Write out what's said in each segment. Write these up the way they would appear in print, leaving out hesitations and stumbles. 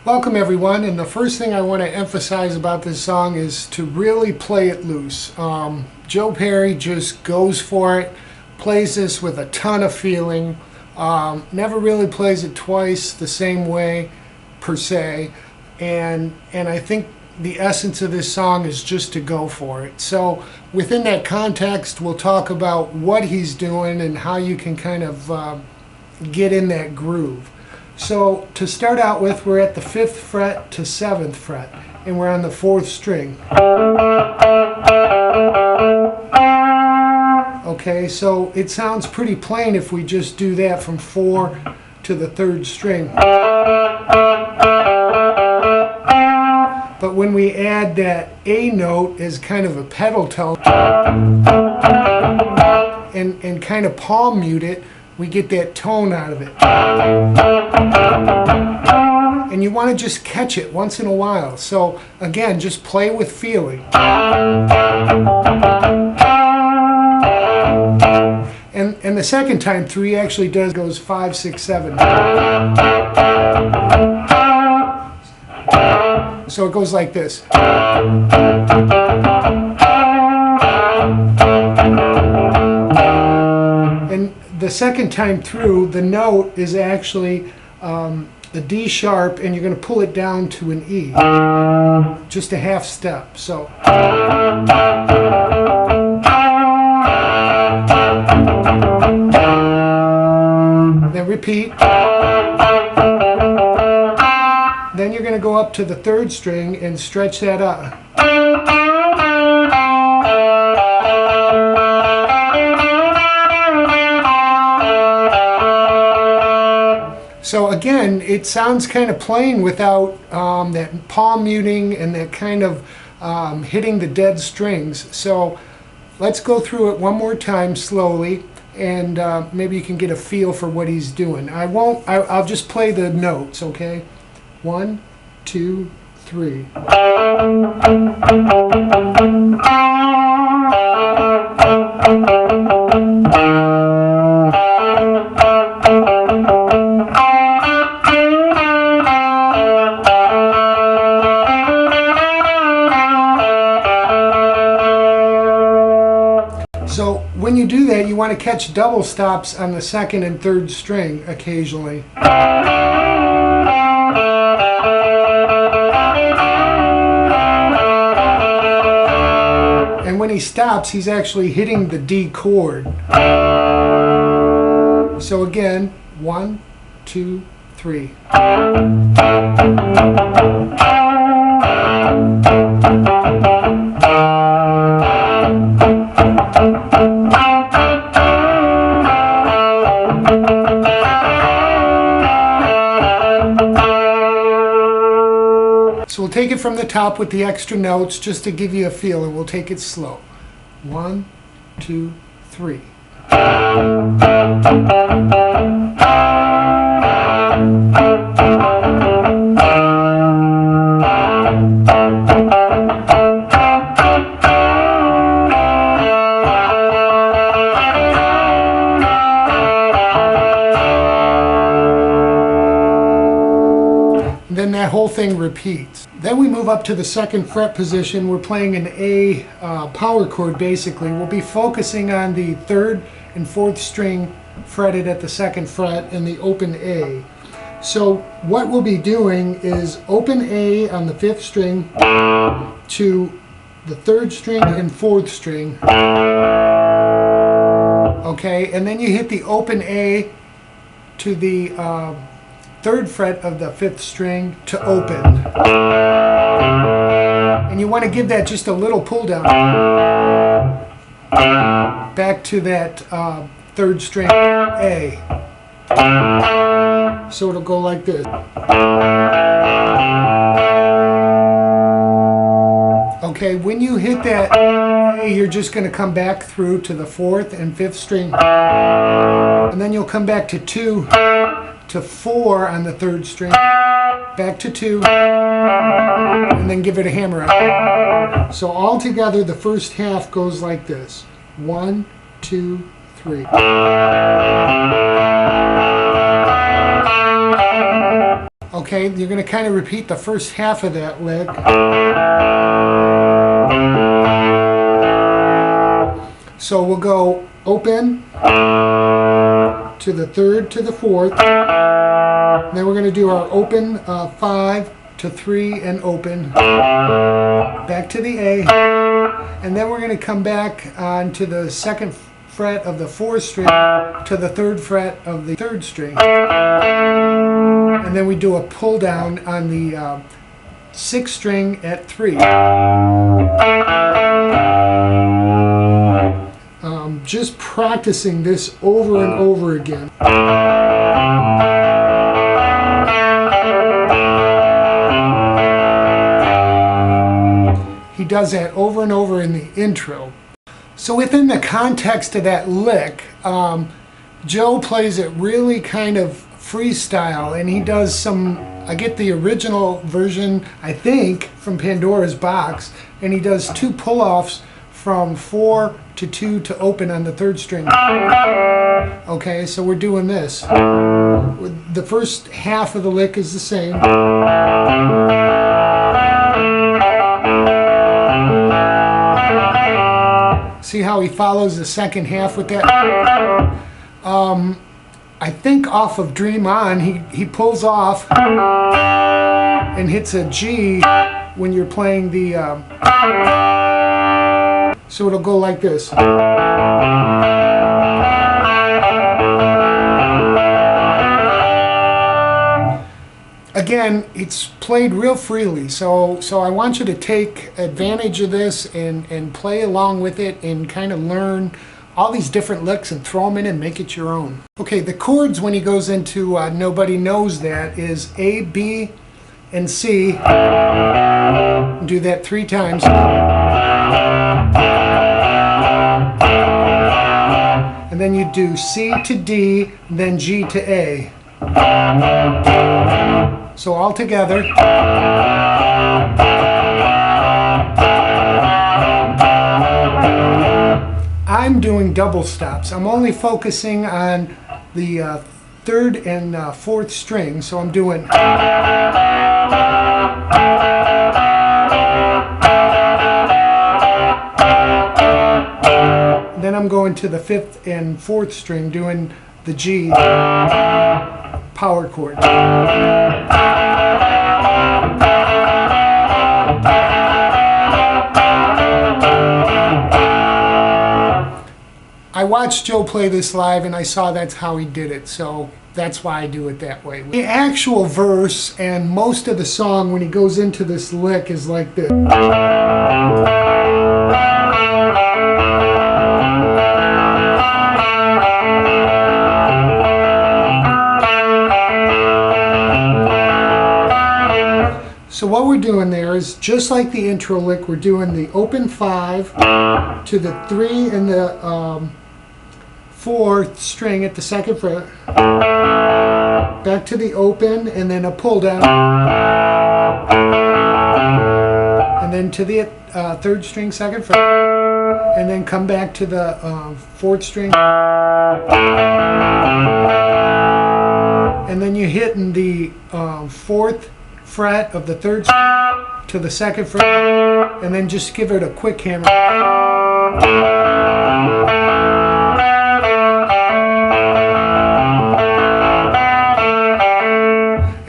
Welcome everyone, and the first thing I want to emphasize about this song is to really play it loose. Joe Perry just goes for it, plays this with a ton of feeling, never really plays it twice the same way per se, and I think the essence of this song is just to go for it. So within that context, we'll talk about what he's doing and how you can kind of get in that groove. So to start out with, we're at the 5th fret to 7th fret, and we're on the 4th string. Okay, so it sounds pretty plain if we just do that from 4 to the 3rd string. But when we add that A note as kind of a pedal tone and kind of palm mute it, we get that tone out of it. And you want to just catch it once in a while. So again, just play with feeling. And the second time through, he actually goes 5, 6, 7. So it goes like this. And the second time through, the note is actually the D sharp, and you're going to pull it down to an E, just a half step. So then repeat. Then you're going to go up to the 3rd string and stretch that up. So again, it sounds kind of plain without that palm muting and that kind of hitting the dead strings. So let's go through it one more time slowly, and maybe you can get a feel for what he's doing. I'll just play the notes, okay? 1, 2, 3. So when you do that, you want to catch double stops on the 2nd and 3rd string occasionally. And when he stops, he's actually hitting the D chord. So again, 1, 2, 3. So we'll take it from the top with the extra notes just to give you a feel, and we'll take it slow. 1, 2, 3. Then that whole thing repeats. Then we move up to the 2nd fret position. We're playing an A power chord basically. We'll be focusing on the 3rd and 4th string fretted at the 2nd fret in the open A. So what we'll be doing is open A on the 5th string to the 3rd string and 4th string. Okay, and then you hit the open A to the 3rd fret of the 5th string to open. And you want to give that just a little pull down back to that 3rd string A. So it'll go like this. Okay, when you hit that A, you're just going to come back through to the 4th and 5th string. And then you'll come back to 2 to 4 on the 3rd string. Back to 2. And then give it a hammer out. So all together, the first half goes like this. 1, 2, 3. Okay, you're going to kind of repeat the first half of that lick. So we'll go open to the 3rd to the 4th. Then we're going to do our open 5 to 3 and open. Back to the A. And then we're going to come back on to the 2nd fret of the 4th string to the 3rd fret of the 3rd string. And then we do a pull down on the 6th string at 3. Just practicing this over and over again. He does that over and over in the intro. So within the context of that lick, Joe plays it really kind of freestyle, and he does some, I get the original version, I think, from Pandora's Box, and he does 2 pull-offs from 4 to 2 to open on the 3rd string. Okay, so we're doing this. The first half of the lick is the same. See how he follows the second half with that? I think off of Dream On, he pulls off and hits a G when you're playing the... so it'll go like this. Again, it's played real freely, so I want you to take advantage of this and play along with it and kind of learn all these different licks and throw them in and make it your own. Okay, the chords when he goes into Nobody Knows That is A, B, and C. Do that 3 times. And then you do C to D, then G to A. So all together. I'm doing double stops. I'm only focusing on the 3rd and 4th string, so I'm doing. Then I'm going to the 5th and 4th string, doing the G power chord. I watched Joe play this live and I saw that's how he did it, so that's why I do it that way. The actual verse and most of the song when he goes into this lick is like this. So what we're doing there is just like the intro lick, we're doing the open 5 to the 3 and the 4th string at the 2nd fret, back to the open and then a pull down, and then to the 3rd string 2nd fret, and then come back to the 4th string, and then you're hitting the 4th fret of the 3rd string to the 2nd fret, and then just give it a quick hammer.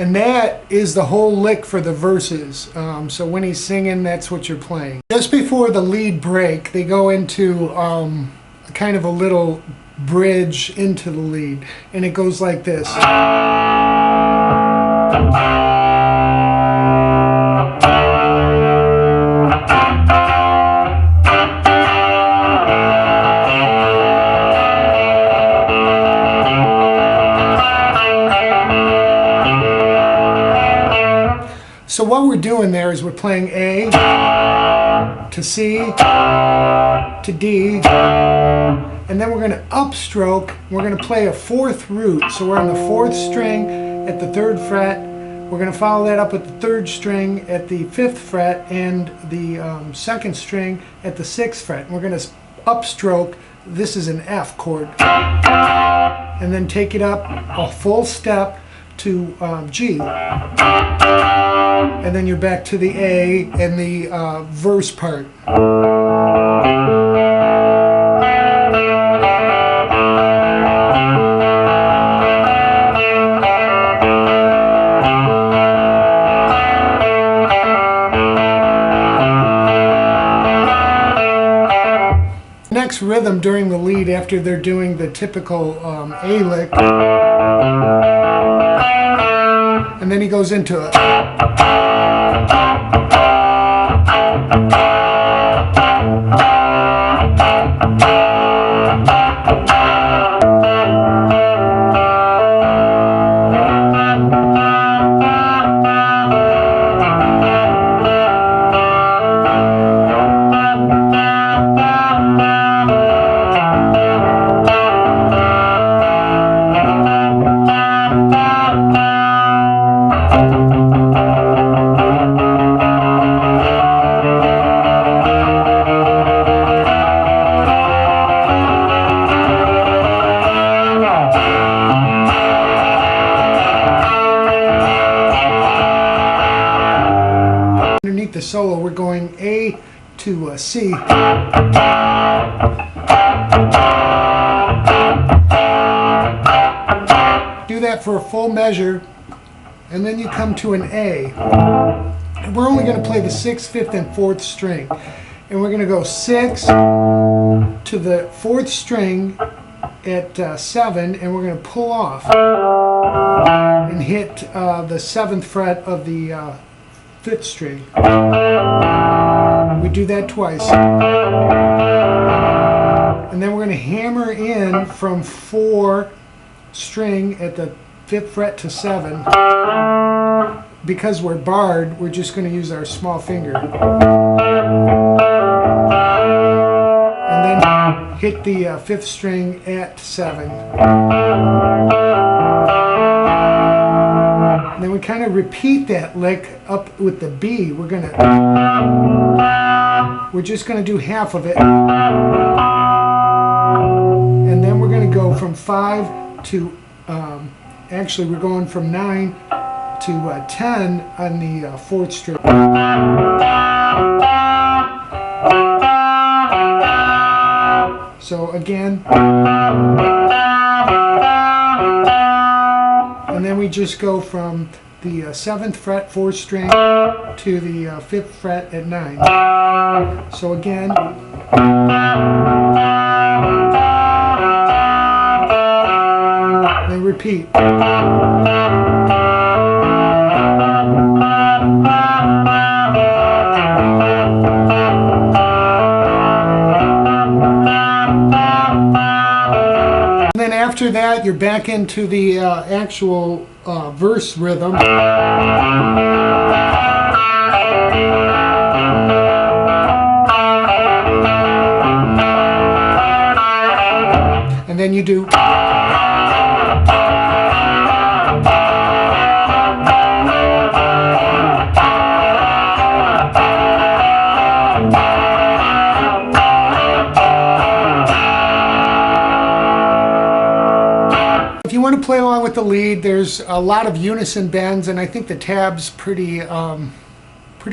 And that is the whole lick for the verses. So when he's singing, that's what you're playing. Just before the lead break, they go into kind of a little bridge into the lead, and it goes like this. So what we're doing there is we're playing A to C to D, and then we're going to upstroke. We're going to play a fourth root. So we're on the fourth string at the 3rd fret. We're going to follow that up with the 3rd string at the 5th fret and the 2nd string at the 6th fret. And we're going to upstroke. This is an F chord. And then take it up a full step to G. And then you're back to the A and the verse part. Next rhythm during the lead, after they're doing the typical A lick, and then he goes into it. The solo, we're going A to C. Do that for a full measure, and then you come to an A. And we're only going to play the 6th, 5th, and 4th string. And we're going to go 6 to the 4th string at 7, and we're going to pull off and hit the 7th fret of the 5th string. We do that twice. And then we're going to hammer in from 4 string at the 5th fret to 7. Because we're barred, we're just going to use our small finger. And then hit the 5th string at 7. And then we kind of repeat that lick up with the B. We're just going to do half of it. And then we're going to go from 5 to, actually we're going from 9 to 10 on the 4th string. So again, and then we just go from the 7th fret 4th string to the 5th fret at 9. So again, then repeat. And then after that, you're back into the actual verse rhythm. And then you do. If you want to play along with the lead, there's a lot of unison bends, and I think the tab's pretty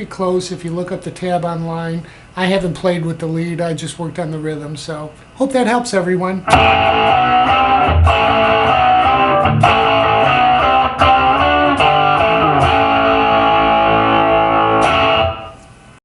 close if you look up the tab online. I haven't played with the lead, I just worked on the rhythm, so hope that helps everyone.